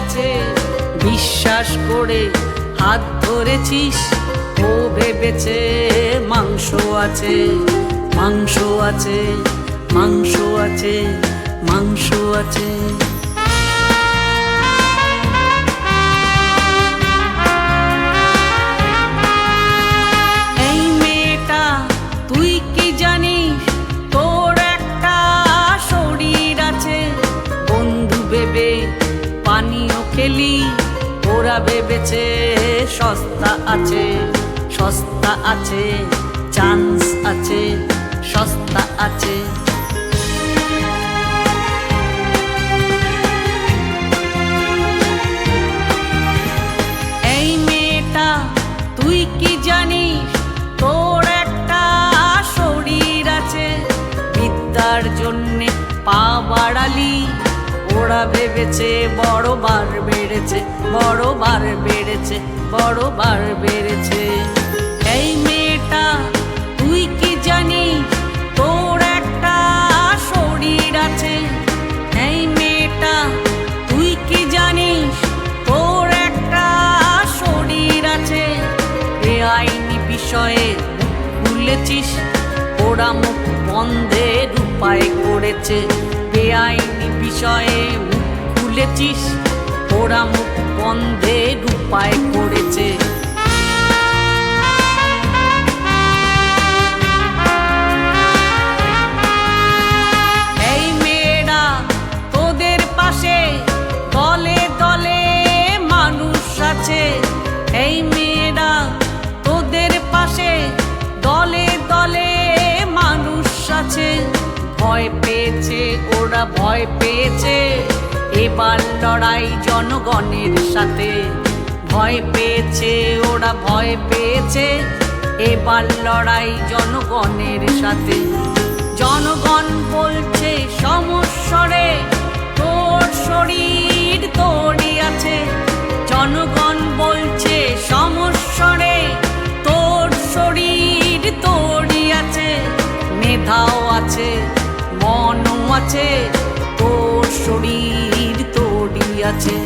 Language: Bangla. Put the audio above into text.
আছে বিশ্বাস করে হাত ধরেছিস, ও ভেবেছে মাংস আছে, মাংস আছে, মাংস আছে, মাংস আছে। এই মেয়েটা তুই কি জানিস তোর একটা শরীর আছে, বন্ধু ভেবে পানীয় খেলি, ওরা ভেবেছে সস্তা আছে, সস্তা আছে, চান্স আছে, সস্তা আছে। এই মেয়েটা তুই কি জানিস তোর একটা শরীর আছে, বিদ্যার জন্যে পা বাড়ালি, ওরা ভেবেছে বড় বার বেড়েছে, বড় বার বেড়েছে, বড় বার বেড়েছে। এই মেয়েটা তুই কি জানিস তোর একটা শরীর আছে, এই মেয়েটা তুই কি জানিস তোর একটা শরীর আছে। বেআইনি বিষয়ে ভুলেছিস, ওরা মুখ বন্ধের উপায় করেছে, বেআইনি বিষয়ে মুখ খুলেছিস, ওরা মুখ বন্ধের উপায় করেছে। এই মেয়েরা তোদের পাশে দলে দলে মানুষ আছে, এই মেয়েরা তোদের পাশে দলে দলে মানুষ আছে। ভয় পেয়েছে ওরা ভয় পেয়েছে, এবার লড়াই জনগণের সাথে, ভয় পেয়েছে ওরা ভয় পেয়েছে, এবার লড়াই জনগণের সাথে। জনগণ বলছে সমস্বরে তোর শরীর তোরই আছে, জনগণ বলছে সমস্বরে তোর শরীর তোরই আছে। মেধাও আছে মনও আছে, তোর শরীর তোরই আছে।